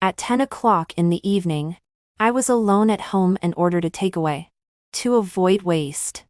At 10 o'clock in the evening, I was alone at home and ordered a takeaway. To avoid waste,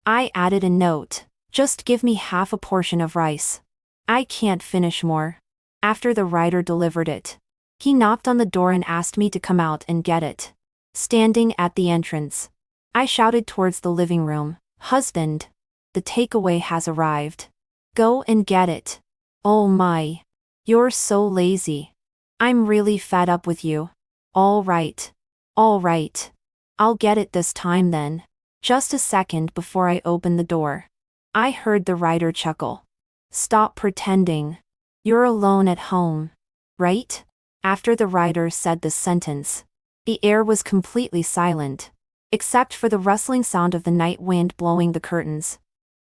I added a note: just give me half a portion of rice. I can't finish more. After the rider delivered it, he knocked on the door and asked me to come out and get it. Standing at the entrance, I shouted towards the living room, "Husband, the takeaway has arrived. Go and get it." "Oh my. You're so lazy. I'm really fed up with you." All right. I'll get it this time then." Just a second before I opened the door, I heard the rider chuckle. "Stop pretending. You're alone at home, right?" After the rider said this sentence, the air was completely silent, except for the rustling sound of the night wind blowing the curtains.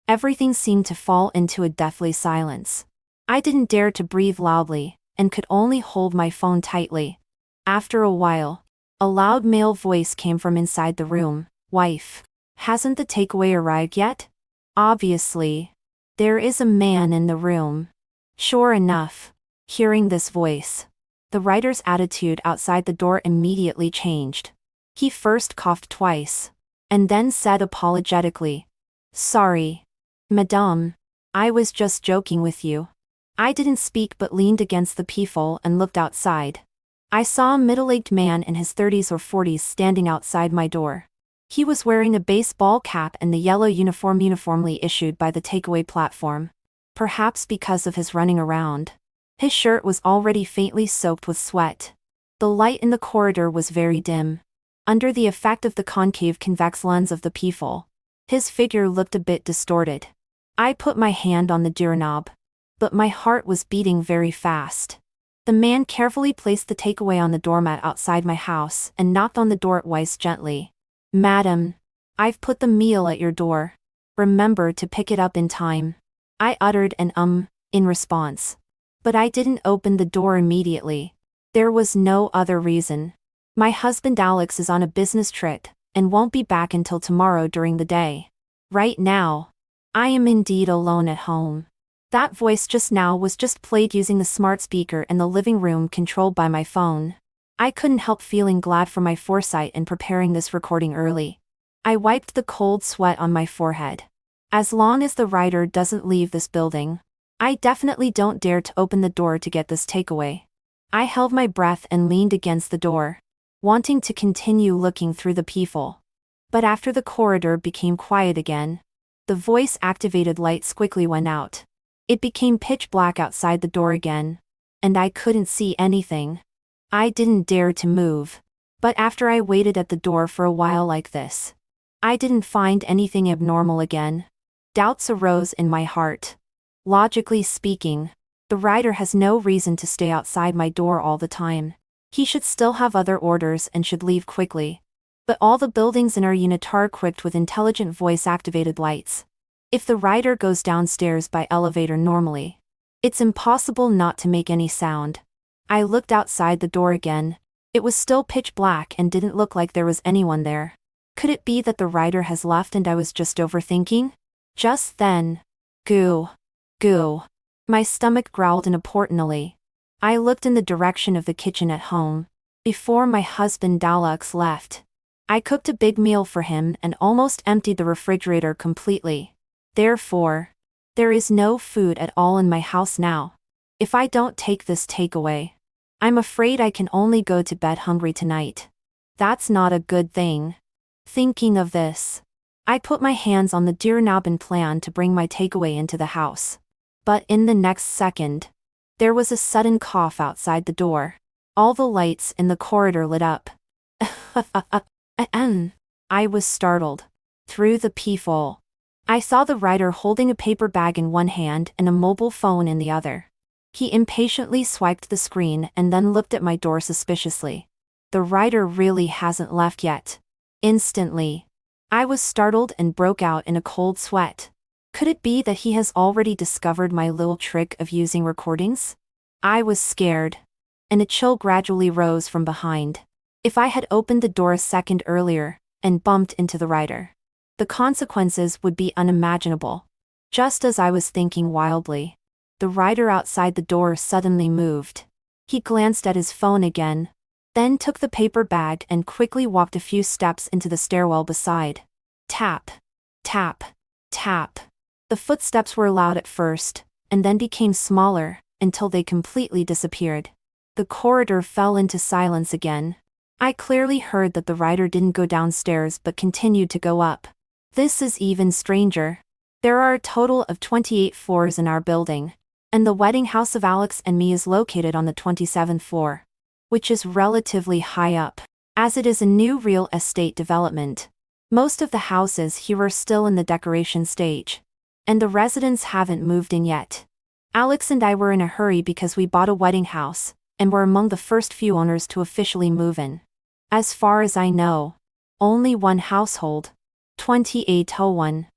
Everything seemed to fall into a deathly silence. I didn't dare to breathe loudly, and could only hold my phone tightly. After a while, a loud male voice came from inside the room. "Wife, hasn't the takeaway arrived yet?" Obviously, there is a man in the room. Sure enough, hearing this voice, the rider's attitude outside the door immediately changed. He first coughed twice, and then said apologetically, "Sorry, Madame, I was just joking with you." I didn't speak but leaned against the peephole and looked outside. I saw a middle-aged man in his 30s or 40s standing outside my door. He was wearing a baseball cap and the yellow uniform uniformly issued by the takeaway platform. Perhaps because of his running around, his shirt was already faintly soaked with sweat. The light in the corridor was very dim. Under the effect of the concave convex lens of the peephole, his figure looked a bit distorted. I put my hand on the doorknob, but my heart was beating very fast. The man carefully placed the takeaway on the doormat outside my house and knocked on the door twice gently. "Madam, I've put the meal at your door. Remember to pick it up in time." I uttered an in response. But I didn't open the door immediately. There was no other reason. My husband Alex is on a business trip, and won't be back until tomorrow during the day. Right now, I am indeed alone at home. That voice just now was just played using the smart speaker in the living room controlled by my phone. I couldn't help feeling glad for my foresight in preparing this recording early. I wiped the cold sweat on my forehead. As long as the rider doesn't leave this building, I definitely don't dare to open the door to get this takeaway. I held my breath and leaned against the door, wanting to continue looking through the peephole. But after the corridor became quiet again, the voice-activated lights quickly went out. It became pitch black outside the door again, and I couldn't see anything. I didn't dare to move. But after I waited at the door for a while like this, I didn't find anything abnormal again. Doubts arose in my heart. Logically speaking, the rider has no reason to stay outside my door all the time. He should still have other orders and should leave quickly. But all the buildings in our unit are equipped with intelligent voice-activated lights. If the rider goes downstairs by elevator normally, it's impossible not to make any sound. I looked outside the door again. It was still pitch black and didn't look like there was anyone there. Could it be that the rider has left and I was just overthinking? Just then, goo. My stomach growled inappropriately. I looked in the direction of the kitchen at home. Before my husband Alex left, I cooked a big meal for him and almost emptied the refrigerator completely. Therefore, there is no food at all in my house now. If I don't take this takeaway, I'm afraid I can only go to bed hungry tonight. That's not a good thing. Thinking of this, I put my hands on the doorknob and planned to bring my takeaway into the house. But in the next second, there was a sudden cough outside the door. All the lights in the corridor lit up. I was startled. Through the peephole, I saw the rider holding a paper bag in one hand and a mobile phone in the other. He impatiently swiped the screen and then looked at my door suspiciously. The rider really hasn't left yet. Instantly, I was startled and broke out in a cold sweat. Could it be that he has already discovered my little trick of using recordings? I was scared, and a chill gradually rose from behind. If I had opened the door a second earlier and bumped into the rider, the consequences would be unimaginable. Just as I was thinking wildly, the rider outside the door suddenly moved. He glanced at his phone again, then took the paper bag and quickly walked a few steps into the stairwell beside. Tap, tap, tap. The footsteps were loud at first, and then became smaller, until they completely disappeared. The corridor fell into silence again. I clearly heard that the rider didn't go downstairs but continued to go up. This is even stranger. There are a total of 28 floors in our building, and the wedding house of Alex and me is located on the 27th floor, which is relatively high up, as it is a new real estate development. Most of the houses here are still in the decoration stage, and the residents haven't moved in yet. Alex and I were in a hurry because we bought a wedding house, and were among the first few owners to officially move in. As far as I know, only one household, 2801,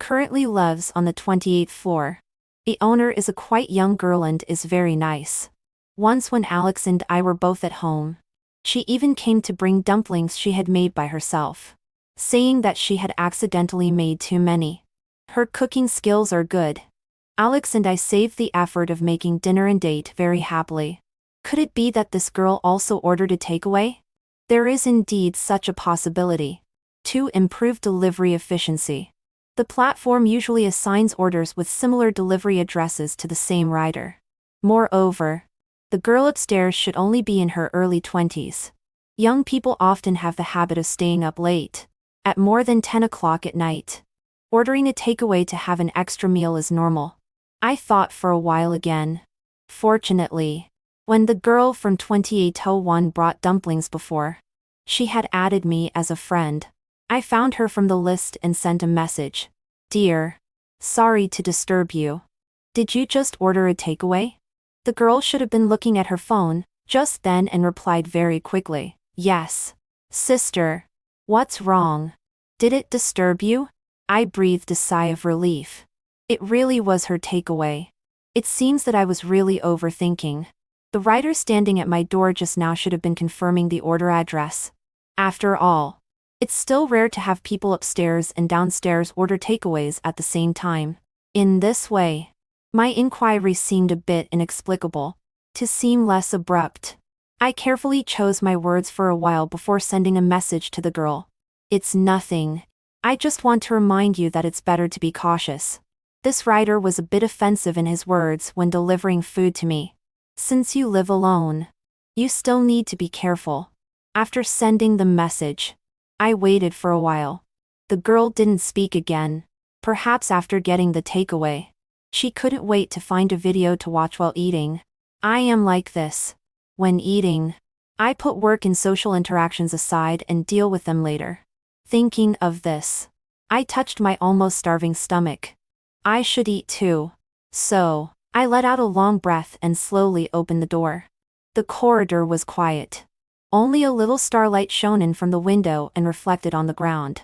currently lives on the 28th floor. The owner is a quite young girl and is very nice. Once when Alex and I were both at home, she even came to bring dumplings she had made by herself, saying that she had accidentally made too many. Her cooking skills are good. Alex and I saved the effort of making dinner and ate very happily. Could it be that this girl also ordered a takeaway? There is indeed such a possibility. To improve delivery efficiency, the platform usually assigns orders with similar delivery addresses to the same rider. Moreover, the girl upstairs should only be in her early 20s. Young people often have the habit of staying up late, at more than 10 o'clock at night. Ordering a takeaway to have an extra meal is normal. I thought for a while again. Fortunately, when the girl from 2801 brought dumplings before, she had added me as a friend. I found her from the list and sent a message. Dear, sorry to disturb you. Did you just order a takeaway? The girl should have been looking at her phone just then and replied very quickly, yes. Sister, what's wrong? Did it disturb you? I breathed a sigh of relief. It really was her takeaway. It seems that I was really overthinking. The rider standing at my door just now should have been confirming the order address. After all, it's still rare to have people upstairs and downstairs order takeaways at the same time. In this way, my inquiry seemed a bit inexplicable. To seem less abrupt, I carefully chose my words for a while before sending a message to the girl. It's nothing. I just want to remind you that it's better to be cautious. This rider was a bit offensive in his words when delivering food to me. Since you live alone, you still need to be careful. After sending the message, I waited for a while. The girl didn't speak again, perhaps after getting the takeaway. She couldn't wait to find a video to watch while eating. I am like this. When eating, I put work and social interactions aside and deal with them later. Thinking of this, I touched my almost starving stomach. I should eat too. So, I let out a long breath and slowly opened the door. The corridor was quiet. Only a little starlight shone in from the window and reflected on the ground.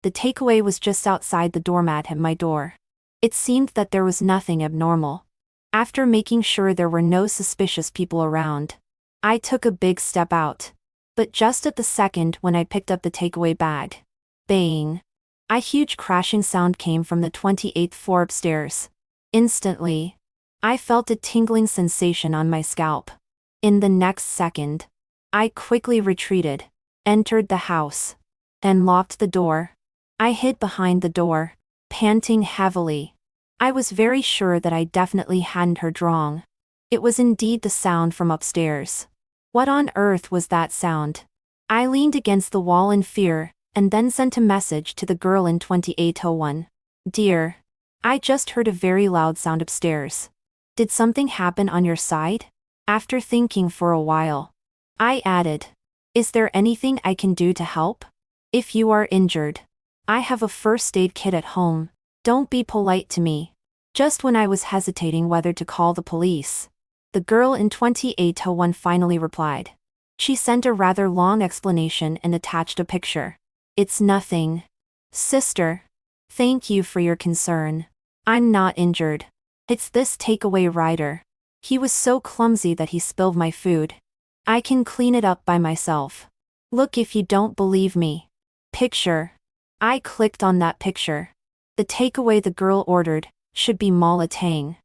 The takeaway was just outside the doormat at my door. It seemed that there was nothing abnormal. After making sure there were no suspicious people around, I took a big step out. But just at the second when I picked up the takeaway bag, bang! A huge crashing sound came from the 28th floor upstairs. Instantly, I felt a tingling sensation on my scalp. In the next second, I quickly retreated, entered the house, and locked the door. I hid behind the door, panting heavily. I was very sure that I definitely hadn't heard wrong. It was indeed the sound from upstairs. What on earth was that sound? I leaned against the wall in fear, and then sent a message to the girl in 2801. Dear, I just heard a very loud sound upstairs. Did something happen on your side? After thinking for a while, I added, is there anything I can do to help? If you are injured, I have a first aid kit at home. Don't be polite to me. Just when I was hesitating whether to call the police, the girl in 2801 finally replied. She sent a rather long explanation and attached a picture. It's nothing. Sister, thank you for your concern. I'm not injured. It's this takeaway rider. He was so clumsy that he spilled my food. I can clean it up by myself. Look if you don't believe me. Picture. I clicked on that picture. The takeaway the girl ordered should be mala tang.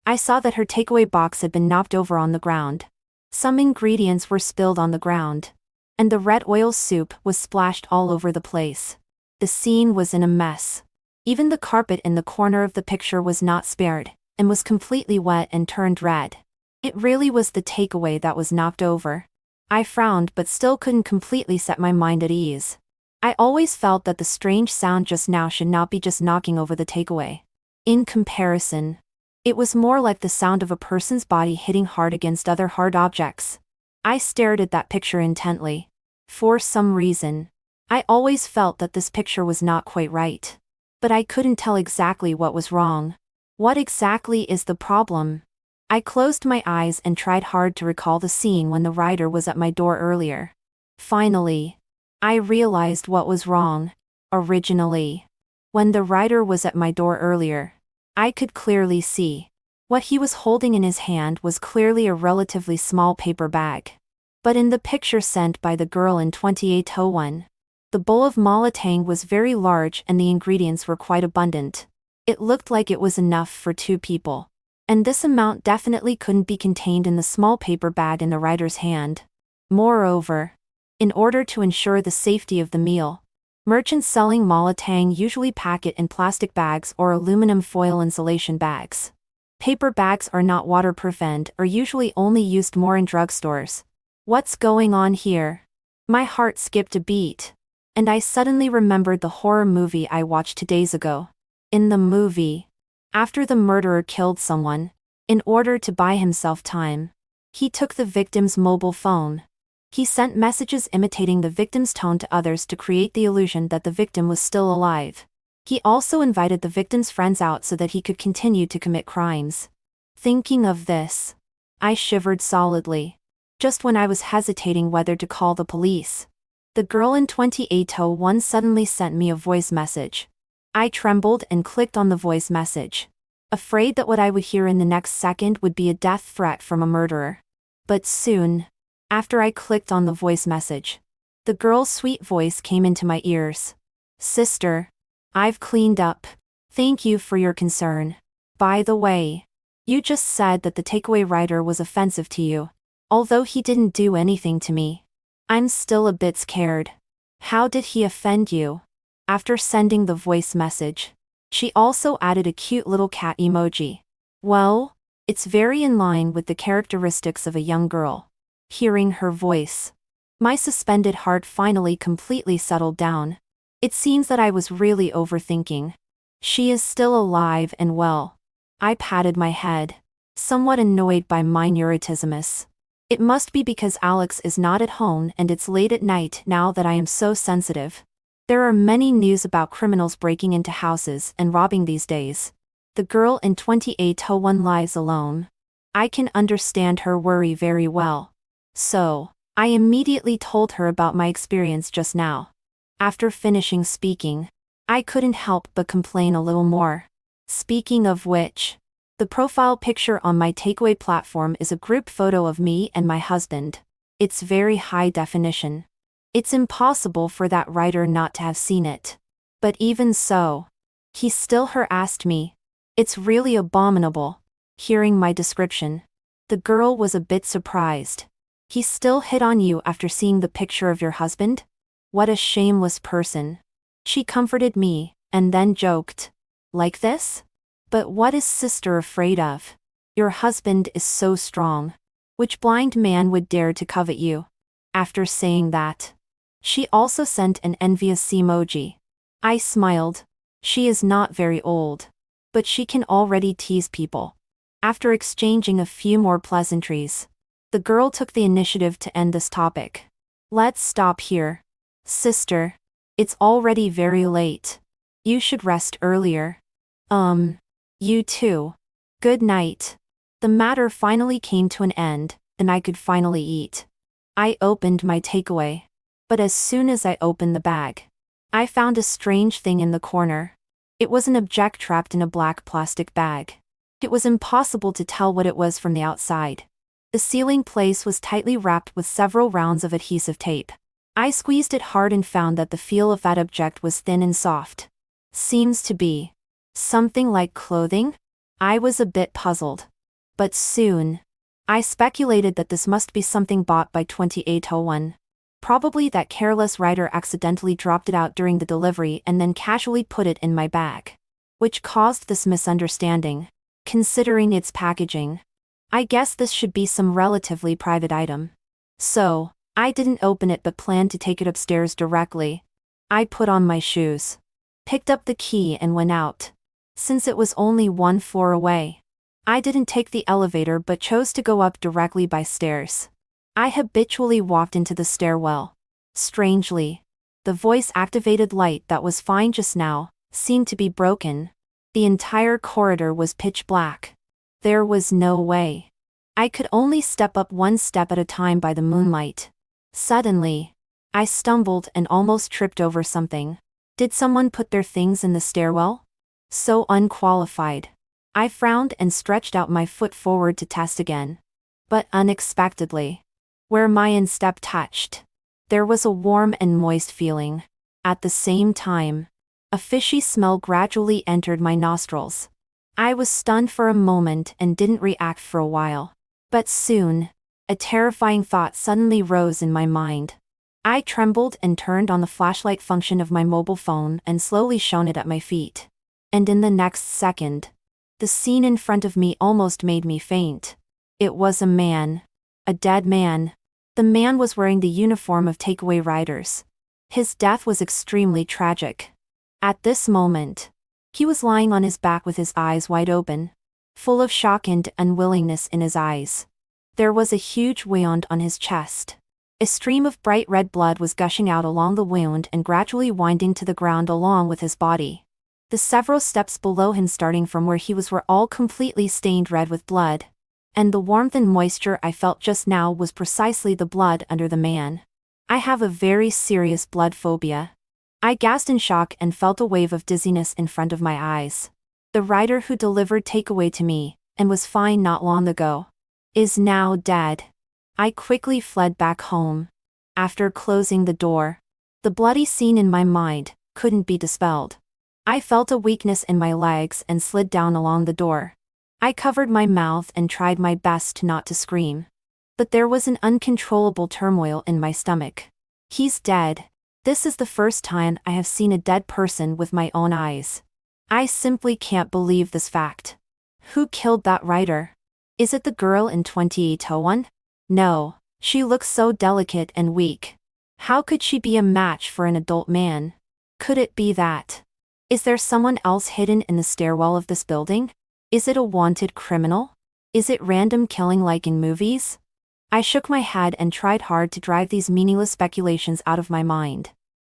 I saw that her takeaway box had been knocked over on the ground. Some ingredients were spilled on the ground. and the red oil soup was splashed all over the place. The scene was in a mess. Even the carpet in the corner of the picture was not spared, and was completely wet and turned red. It really was the takeaway that was knocked over. I frowned but still couldn't completely set my mind at ease. I always felt that the strange sound just now should not be just knocking over the takeaway. In comparison, it was more like the sound of a person's body hitting hard against other hard objects. I stared at that picture intently. For some reason, I always felt that this picture was not quite right. But I couldn't tell exactly what was wrong. What exactly is the problem? I closed my eyes and tried hard to recall the scene when the writer was at my door earlier. Finally, I realized what was wrong. Originally, when the writer was at my door earlier, I could clearly see. What he was holding in his hand was clearly a relatively small paper bag. But in the picture sent by the girl in 2801, the bowl of malatang was very large and the ingredients were quite abundant. It looked like it was enough for 2 people. And this amount definitely couldn't be contained in the small paper bag in the writer's hand. Moreover, in order to ensure the safety of the meal, merchants selling malatang usually pack it in plastic bags or aluminum foil insulation bags. Paper bags are not waterproof and are usually only used more in drugstores. What's going on here? My heart skipped a beat. And I suddenly remembered the horror movie I watched 2 days ago. In the movie, after the murderer killed someone, in order to buy himself time, he took the victim's mobile phone. He sent messages imitating the victim's tone to others to create the illusion that the victim was still alive. He also invited the victim's friends out so that he could continue to commit crimes. Thinking of this, I shivered solidly. Just when I was hesitating whether to call the police, the girl in 2801 suddenly sent me a voice message. I trembled and clicked on the voice message, afraid that what I would hear in the next second would be a death threat from a murderer. But soon, after I clicked on the voice message, the girl's sweet voice came into my ears. "Sister, I've cleaned up. Thank you for your concern. By the way, you just said that the takeaway writer was offensive to you. Although he didn't do anything to me, I'm still a bit scared. How did he offend you?" After sending the voice message, she also added a cute little cat emoji. Well, it's very in line with the characteristics of a young girl. Hearing her voice, my suspended heart finally completely settled down. It seems that I was really overthinking. She is still alive and well. I patted my head, somewhat annoyed by my neuroticismus. It must be because Alex is not at home and it's late at night now that I am so sensitive. There are many news about criminals breaking into houses and robbing these days. The girl in 2801 lies alone. I can understand her worry very well. So, I immediately told her about my experience just now. After finishing speaking, I couldn't help but complain a little more. Speaking of which, the profile picture on my takeaway platform is a group photo of me and my husband. It's very high definition. It's impossible for that writer not to have seen it. But even so, he still harassed me. It's really abominable. Hearing my description, the girl was a bit surprised. He still hit on you after seeing the picture of your husband? What a shameless person. She comforted me, and then joked. Like this? But what is sister afraid of? Your husband is so strong. Which blind man would dare to covet you? After saying that, she also sent an envious emoji. I smiled. She is not very old, but she can already tease people. After exchanging a few more pleasantries, the girl took the initiative to end this topic. Let's stop here. Sister, it's already very late. You should rest earlier. You too. Good night. The matter finally came to an end, and I could finally eat. I opened my takeaway. But as soon as I opened the bag, I found a strange thing in the corner. It was an object trapped in a black plastic bag. It was impossible to tell what it was from the outside. The sealing place was tightly wrapped with several rounds of adhesive tape. I squeezed it hard and found that the feel of that object was thin and soft. Seems to be something like clothing? I was a bit puzzled. But soon, I speculated that this must be something bought by 2801. Probably that careless rider accidentally dropped it out during the delivery and then casually put it in my bag, which caused this misunderstanding. Considering its packaging, I guess this should be some relatively private item. So, I didn't open it but planned to take it upstairs directly. I put on my shoes, picked up the key and went out. Since it was only one floor away, I didn't take the elevator but chose to go up directly by stairs. I habitually walked into the stairwell. Strangely, the voice-activated light that was fine just now seemed to be broken. The entire corridor was pitch black. There was no way. I could only step up one step at a time by the moonlight. Suddenly, I stumbled and almost tripped over something. Did someone put their things in the stairwell? So unqualified. I frowned and stretched out my foot forward to test again. But unexpectedly, where my instep touched, there was a warm and moist feeling. At the same time, a fishy smell gradually entered my nostrils. I was stunned for a moment and didn't react for a while. But soon, a terrifying thought suddenly rose in my mind. I trembled and turned on the flashlight function of my mobile phone and slowly shone it at my feet. And in the next second, the scene in front of me almost made me faint. It was a man. A dead man. The man was wearing the uniform of takeaway riders. His death was extremely tragic. At this moment, he was lying on his back with his eyes wide open, full of shock and unwillingness in his eyes. There was a huge wound on his chest. A stream of bright red blood was gushing out along the wound and gradually winding to the ground along with his body. The several steps below him starting from where he was were all completely stained red with blood. And the warmth and moisture I felt just now was precisely the blood under the man. I have a very serious blood phobia. I gasped in shock and felt a wave of dizziness in front of my eyes. The rider who delivered takeaway to me, and was fine not long ago, is now dead. I quickly fled back home. After closing the door, the bloody scene in my mind couldn't be dispelled. I felt a weakness in my legs and slid down along the door. I covered my mouth and tried my best not to scream. But there was an uncontrollable turmoil in my stomach. He's dead. This is the first time I have seen a dead person with my own eyes. I simply can't believe this fact. Who killed that rider? Is it the girl in 2801? No, she looks so delicate and weak. How could she be a match for an adult man? Could it be that? Is there someone else hidden in the stairwell of this building? Is it a wanted criminal? Is it random killing like in movies? I shook my head and tried hard to drive these meaningless speculations out of my mind.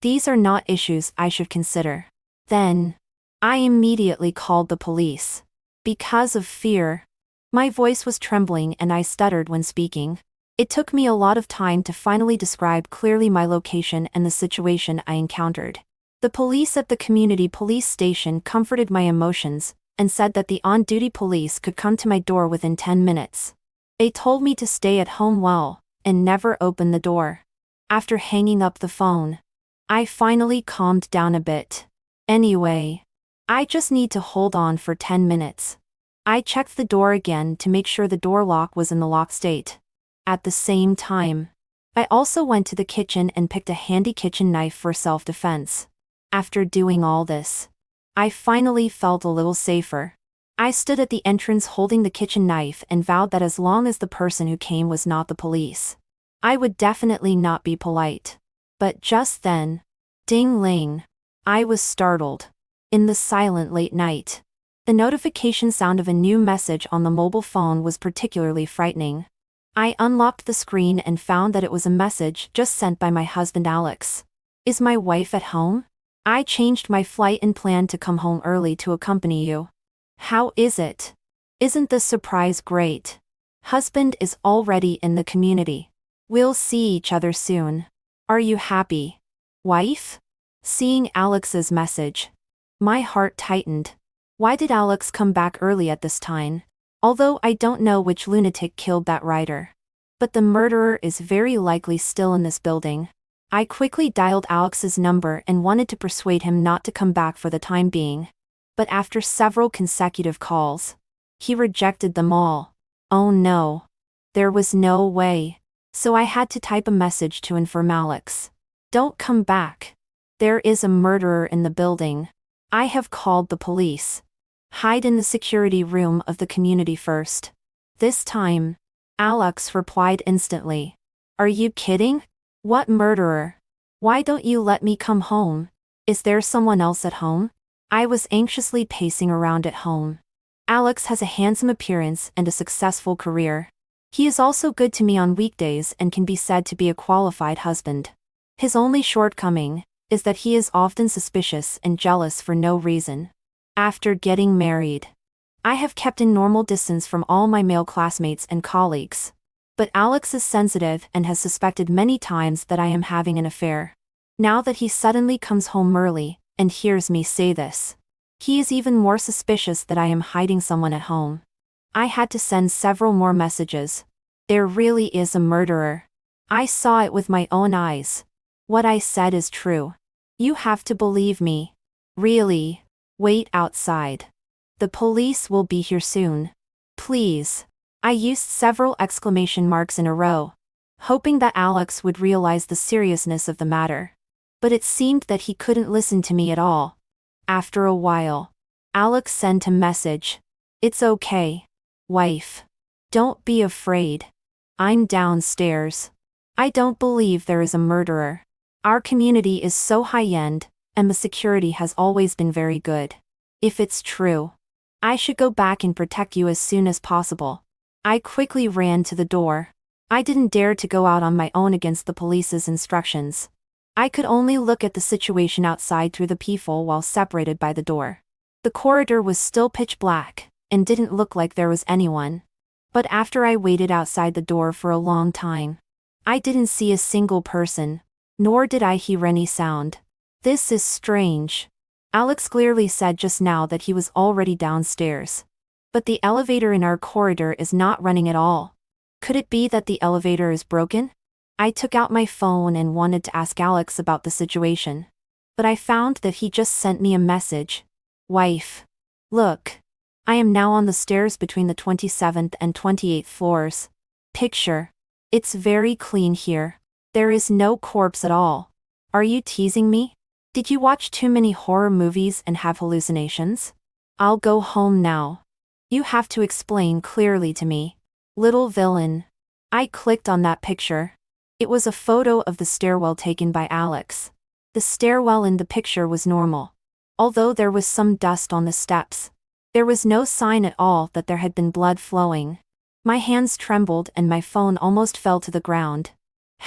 These are not issues I should consider. Then, I immediately called the police. Because of fear. My voice was trembling and I stuttered when speaking. It took me a lot of time to finally describe clearly my location and the situation I encountered. The police at the community police station comforted my emotions, and said that the on-duty police could come to my door within 10 minutes. They told me to stay at home well, and never open the door. After hanging up the phone, I finally calmed down a bit. Anyway, I just need to hold on for 10 minutes. I checked the door again to make sure the door lock was in the lock state. At the same time, I also went to the kitchen and picked a handy kitchen knife for self-defense. After doing all this, I finally felt a little safer. I stood at the entrance holding the kitchen knife and vowed that as long as the person who came was not the police, I would definitely not be polite. But just then, ding-ling, I was startled. In the silent late night, the notification sound of a new message on the mobile phone was particularly frightening. I unlocked the screen and found that it was a message just sent by my husband Alex. Is my wife at home? I changed my flight and planned to come home early to accompany you. How is it? Isn't this surprise great? Husband is already in the community. We'll see each other soon. Are you happy? Wife? Seeing Alex's message, my heart tightened. Why did Alex come back early at this time? Although I don't know which lunatic killed that rider. But the murderer is very likely still in this building. I quickly dialed Alex's number and wanted to persuade him not to come back for the time being. But after several consecutive calls, he rejected them all. Oh no. There was no way. So I had to type a message to inform Alex. Don't come back. There is a murderer in the building. I have called the police. Hide in the security room of the community first. This time, Alex replied instantly. Are you kidding? What murderer? Why don't you let me come home? Is there someone else at home? I was anxiously pacing around at home. Alex has a handsome appearance and a successful career. He is also good to me on weekdays and can be said to be a qualified husband. His only shortcoming is that he is often suspicious and jealous for no reason. After getting married, I have kept in normal distance from all my male classmates and colleagues. But Alex is sensitive and has suspected many times that I am having an affair. Now that he suddenly comes home early and hears me say this, he is even more suspicious that I am hiding someone at home. I had to send several more messages. There really is a murderer. I saw it with my own eyes. What I said is true. You have to believe me. Really. Wait outside. The police will be here soon. Please. I used several exclamation marks in a row, hoping that Alex would realize the seriousness of the matter. But it seemed that he couldn't listen to me at all. After a while, Alex sent a message. It's okay. Wife. Don't be afraid. I'm downstairs. I don't believe there is a murderer. Our community is so high-end, and the security has always been very good. If it's true, I should go back and protect you as soon as possible. I quickly ran to the door. I didn't dare to go out on my own against the police's instructions. I could only look at the situation outside through the peephole while separated by the door. The corridor was still pitch black, and didn't look like there was anyone. But after I waited outside the door for a long time, I didn't see a single person, nor did I hear any sound. This is strange. Alex clearly said just now that he was already downstairs. But the elevator in our corridor is not running at all. Could it be that the elevator is broken? I took out my phone and wanted to ask Alex about the situation. But I found that he just sent me a message. Wife. Look. I am now on the stairs between the 27th and 28th floors. Picture. It's very clean here. There is no corpse at all. Are you teasing me? Did you watch too many horror movies and have hallucinations? I'll go home now. You have to explain clearly to me. Little villain. I clicked on that picture. It was a photo of the stairwell taken by Alex. The stairwell in the picture was normal. Although there was some dust on the steps, there was no sign at all that there had been blood flowing. My hands trembled and my phone almost fell to the ground.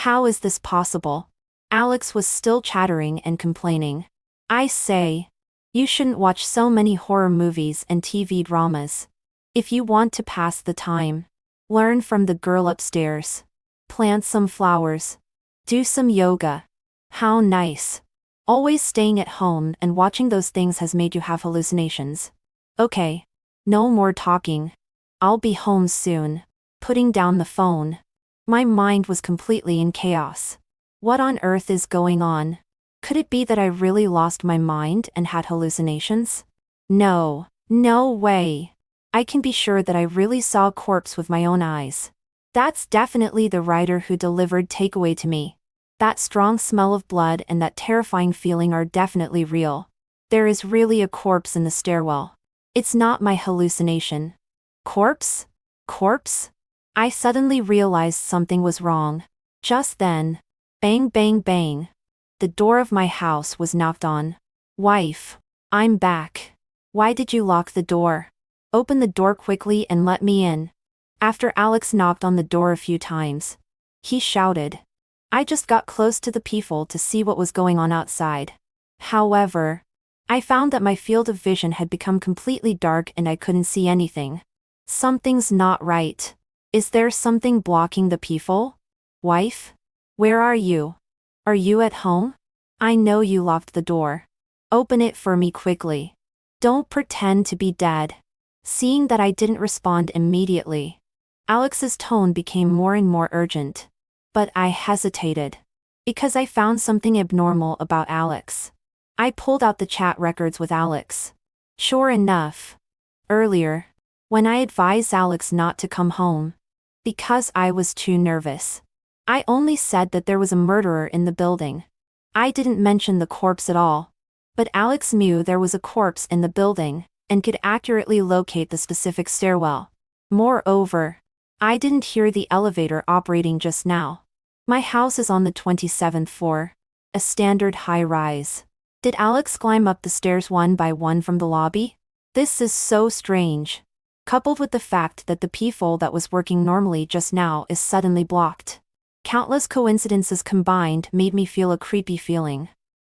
How is this possible? Alex was still chattering and complaining. I say, you shouldn't watch so many horror movies and TV dramas. If you want to pass the time, learn from the girl upstairs. Plant some flowers. Do some yoga. How nice. Always staying at home and watching those things has made you have hallucinations. Okay. No more talking. I'll be home soon. Putting down the phone. My mind was completely in chaos. What on earth is going on? Could it be that I really lost my mind and had hallucinations? No way. I can be sure that I really saw a corpse with my own eyes. That's definitely the writer who delivered Takeaway to me. That strong smell of blood and that terrifying feeling are definitely real. There is really a corpse in the stairwell. It's not my hallucination. Corpse? Corpse? I suddenly realized something was wrong. Just then, bang bang bang. The door of my house was knocked on. Wife. I'm back. Why did you lock the door? Open the door quickly and let me in. After Alex knocked on the door a few times, he shouted. I just got close to the peephole to see what was going on outside. However, I found that my field of vision had become completely dark and I couldn't see anything. Something's not right. Is there something blocking the peephole? Wife? Where are you? Are you at home? I know you locked the door. Open it for me quickly. Don't pretend to be dead. Seeing that I didn't respond immediately, Alex's tone became more and more urgent. But I hesitated. Because I found something abnormal about Alex. I pulled out the chat records with Alex. Sure enough. Earlier, when I advised Alex not to come home, because I was too nervous, I only said that there was a murderer in the building. I didn't mention the corpse at all. But Alex knew there was a corpse in the building, and could accurately locate the specific stairwell. Moreover, I didn't hear the elevator operating just now. My house is on the 27th floor. A standard high-rise. Did Alex climb up the stairs one by one from the lobby? This is so strange. Coupled with the fact that the peephole that was working normally just now is suddenly blocked. Countless coincidences combined made me feel a creepy feeling.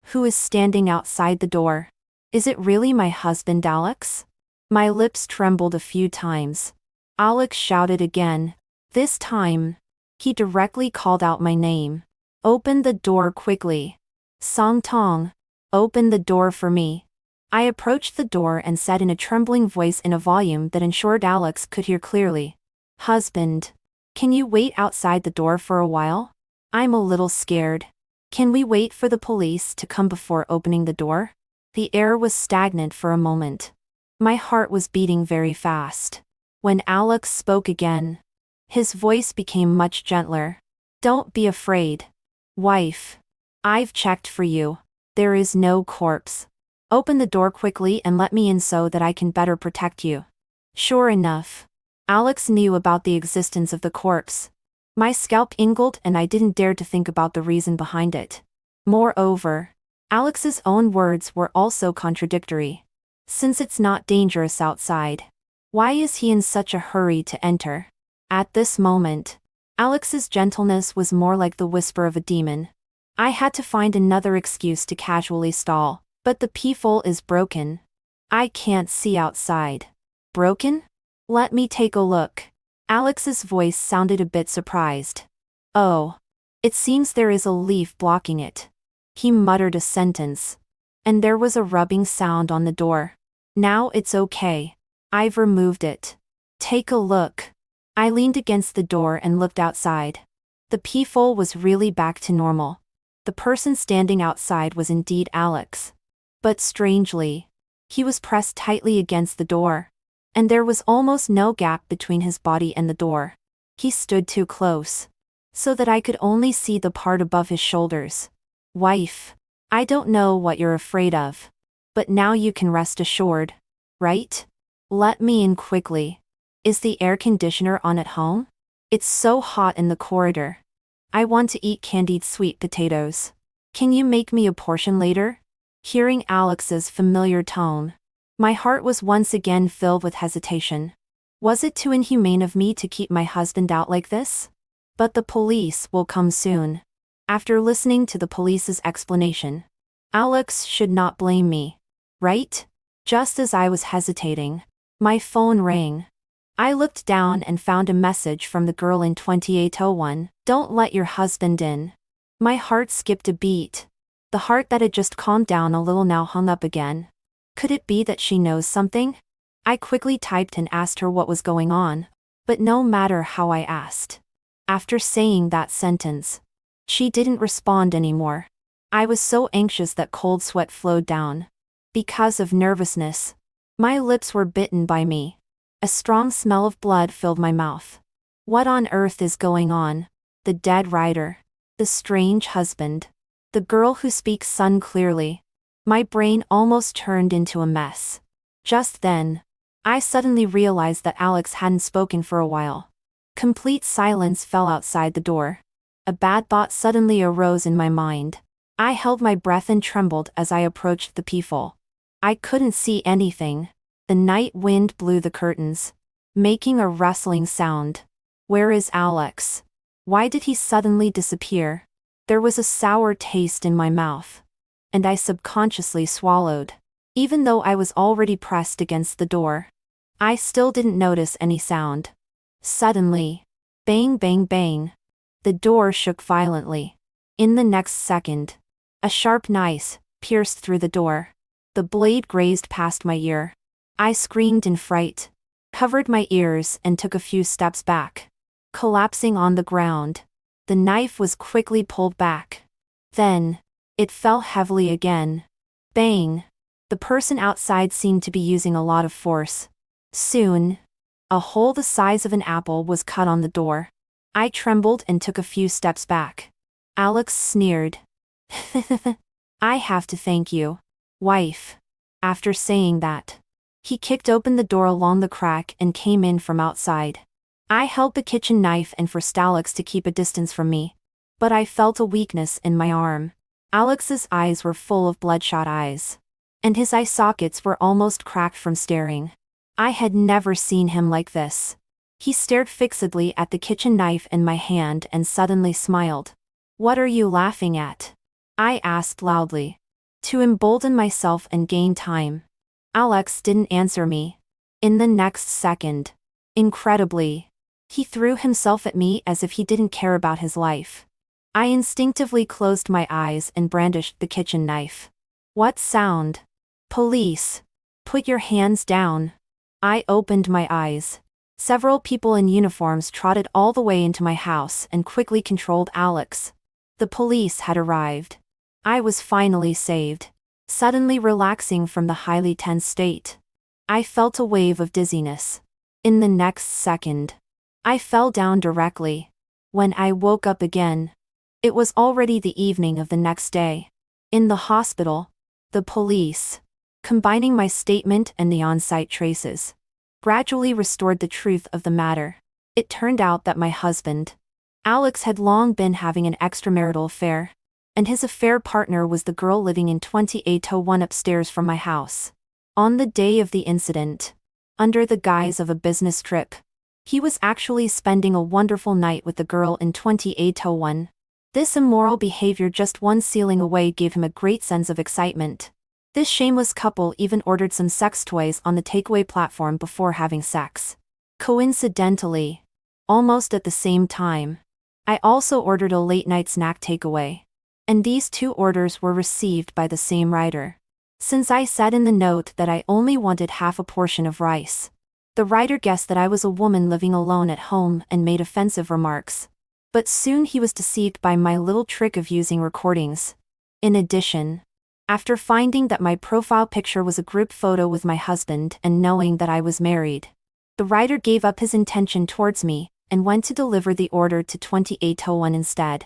Who is standing outside the door? Is it really my husband Alex? My lips trembled a few times. Alex shouted again. This time, he directly called out my name. Open the door quickly. Song Tong. Open the door for me. I approached the door and said in a trembling voice in a volume that ensured Alex could hear clearly. Husband. Can you wait outside the door for a while? I'm a little scared. Can we wait for the police to come before opening the door? The air was stagnant for a moment. My heart was beating very fast. When Alex spoke again, his voice became much gentler. Don't be afraid. Wife. I've checked for you. There is no corpse. Open the door quickly and let me in so that I can better protect you. Sure enough. Alex knew about the existence of the corpse. My scalp tingled and I didn't dare to think about the reason behind it. Moreover, Alex's own words were also contradictory. Since it's not dangerous outside, why is he in such a hurry to enter? At this moment, Alex's gentleness was more like the whisper of a demon. I had to find another excuse to casually stall, but the peephole is broken. I can't see outside. Broken? Let me take a look. Alex's voice sounded a bit surprised. Oh. It seems there is a leaf blocking it. He muttered a sentence. And there was a rubbing sound on the door. Now it's okay. I've removed it. Take a look. I leaned against the door and looked outside. The peephole was really back to normal. The person standing outside was indeed Alex. But strangely, he was pressed tightly against the door. And there was almost no gap between his body and the door. He stood too close, so that I could only see the part above his shoulders. Wife, I don't know what you're afraid of. But now you can rest assured. Right? Let me in quickly. Is the air conditioner on at home? It's so hot in the corridor. I want to eat candied sweet potatoes. Can you make me a portion later? Hearing Alex's familiar tone, my heart was once again filled with hesitation. Was it too inhumane of me to keep my husband out like this? But the police will come soon. After listening to the police's explanation, Alex should not blame me. Right? Just as I was hesitating, my phone rang. I looked down and found a message from the girl in 2801. Don't let your husband in. My heart skipped a beat. The heart that had just calmed down a little now hung up again. Could it be that she knows something? I quickly typed and asked her what was going on, but no matter how I asked. After saying that sentence, she didn't respond anymore. I was so anxious that cold sweat flowed down. Because of nervousness, my lips were bitten by me. A strong smell of blood filled my mouth. What on earth is going on? The dead rider. The strange husband. The girl who speaks Sun clearly. My brain almost turned into a mess. Just then, I suddenly realized that Alex hadn't spoken for a while. Complete silence fell outside the door. A bad thought suddenly arose in my mind. I held my breath and trembled as I approached the peephole. I couldn't see anything. The night wind blew the curtains, making a rustling sound. Where is Alex? Why did he suddenly disappear? There was a sour taste in my mouth, and I subconsciously swallowed. Even though I was already pressed against the door, I still didn't notice any sound. Suddenly, bang bang bang, the door shook violently. In the next second, a sharp knife pierced through the door. The blade grazed past my ear. I screamed in fright, covered my ears and took a few steps back. Collapsing on the ground, the knife was quickly pulled back. Then, it fell heavily again. Bang! The person outside seemed to be using a lot of force. Soon, a hole the size of an apple was cut on the door. I trembled and took a few steps back. Alex sneered. I have to thank you, wife. After saying that, he kicked open the door along the crack and came in from outside. I held the kitchen knife and forced Alex to keep a distance from me. But I felt a weakness in my arm. Alex's eyes were full of bloodshot eyes. And his eye sockets were almost cracked from staring. I had never seen him like this. He stared fixedly at the kitchen knife in my hand and suddenly smiled. What are you laughing at? I asked loudly. To embolden myself and gain time. Alex didn't answer me. In the next second, incredibly, he threw himself at me as if he didn't care about his life. I instinctively closed my eyes and brandished the kitchen knife. What sound? Police. Put your hands down. I opened my eyes. Several people in uniforms trotted all the way into my house and quickly controlled Alex. The police had arrived. I was finally saved. Suddenly relaxing from the highly tense state. I felt a wave of dizziness. In the next second, I fell down directly. When I woke up again, it was already the evening of the next day. In the hospital, the police, combining my statement and the on-site traces, gradually restored the truth of the matter. It turned out that my husband, Alex, had long been having an extramarital affair. And his affair partner was the girl living in 2801 upstairs from my house. On the day of the incident, under the guise of a business trip, he was actually spending a wonderful night with the girl in 2801. This immoral behavior just one ceiling away gave him a great sense of excitement. This shameless couple even ordered some sex toys on the takeaway platform before having sex. Coincidentally, almost at the same time, I also ordered a late-night snack takeaway. And these two orders were received by the same writer. Since I said in the note that I only wanted half a portion of rice, the writer guessed that I was a woman living alone at home and made offensive remarks. But soon he was deceived by my little trick of using recordings. In addition, after finding that my profile picture was a group photo with my husband and knowing that I was married, the writer gave up his intention towards me and went to deliver the order to 2801 instead.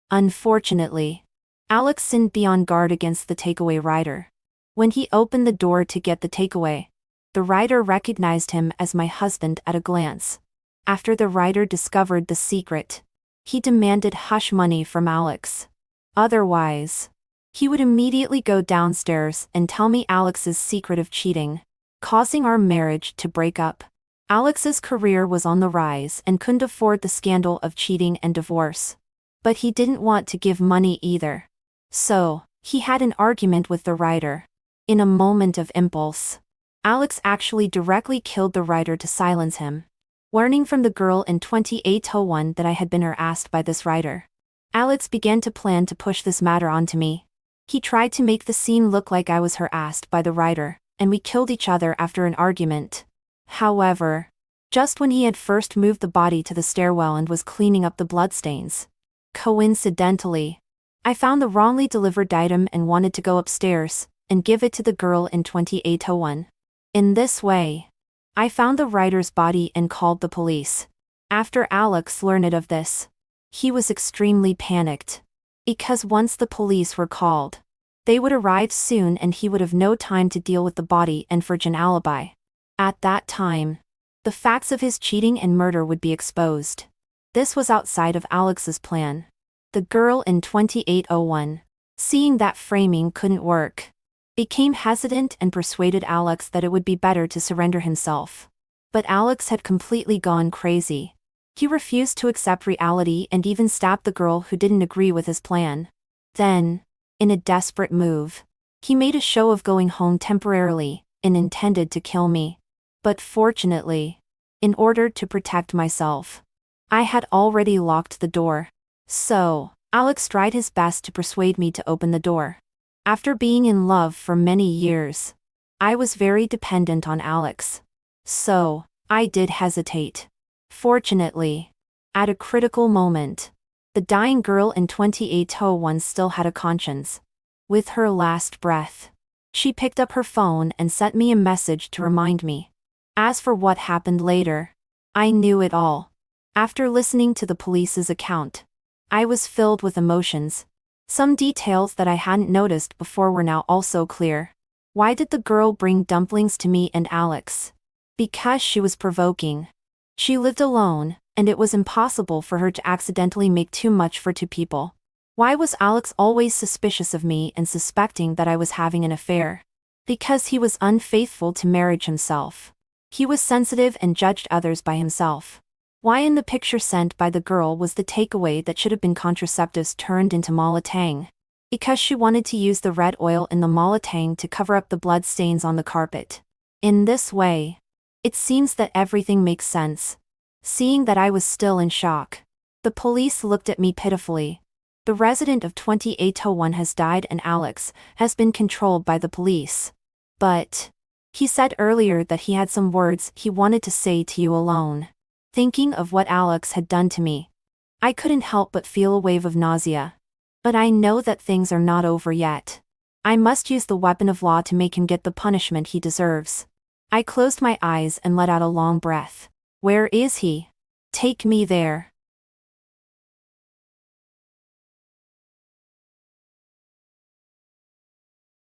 Unfortunately, Alex sinned beyond guard against the takeaway rider. When he opened the door to get the takeaway, the rider recognized him as my husband at a glance. After the rider discovered the secret, he demanded hush money from Alex. Otherwise, he would immediately go downstairs and tell me Alex's secret of cheating, causing our marriage to break up. Alex's career was on the rise and couldn't afford the scandal of cheating and divorce. But he didn't want to give money either. So, he had an argument with the writer. In a moment of impulse, Alex actually directly killed the writer to silence him. Learning from the girl in 2801 that I had been harassed by this writer, Alex began to plan to push this matter onto me. He tried to make the scene look like I was harassed by the writer, and we killed each other after an argument. However, just when he had first moved the body to the stairwell and was cleaning up the bloodstains, coincidentally, I found the wrongly delivered item and wanted to go upstairs and give it to the girl in 2801. In this way, I found the writer's body and called the police. After Alex learned of this, he was extremely panicked. Because once the police were called, they would arrive soon and he would have no time to deal with the body and forge an alibi. At that time, the facts of his cheating and murder would be exposed. This was outside of Alex's plan. The girl in 2801, seeing that framing couldn't work, became hesitant and persuaded Alex that it would be better to surrender himself. But Alex had completely gone crazy. He refused to accept reality and even stabbed the girl who didn't agree with his plan. Then, in a desperate move, he made a show of going home temporarily and intended to kill me. But fortunately, in order to protect myself, I had already locked the door. So, Alex tried his best to persuade me to open the door. After being in love for many years, I was very dependent on Alex. So, I did hesitate. Fortunately, at a critical moment, the dying girl in 2801 still had a conscience. With her last breath, she picked up her phone and sent me a message to remind me. As for what happened later, I knew it all. After listening to the police's account, I was filled with emotions. Some details that I hadn't noticed before were now also clear. Why did the girl bring dumplings to me and Alex? Because she was provoking. She lived alone, and it was impossible for her to accidentally make too much for two people. Why was Alex always suspicious of me and suspecting that I was having an affair? Because he was unfaithful to marriage himself. He was sensitive and judged others by himself. Why in the picture sent by the girl was the takeaway that should have been contraceptives turned into Molotang? Because she wanted to use the red oil in the Molotang to cover up the blood stains on the carpet. In this way, it seems that everything makes sense. Seeing that I was still in shock, the police looked at me pitifully. The resident of 2801 has died and Alex has been controlled by the police. But he said earlier that he had some words he wanted to say to you alone. Thinking of what Alex had done to me, I couldn't help but feel a wave of nausea. But I know that things are not over yet. I must use the weapon of law to make him get the punishment he deserves. I closed my eyes and let out a long breath. Where is he? Take me there.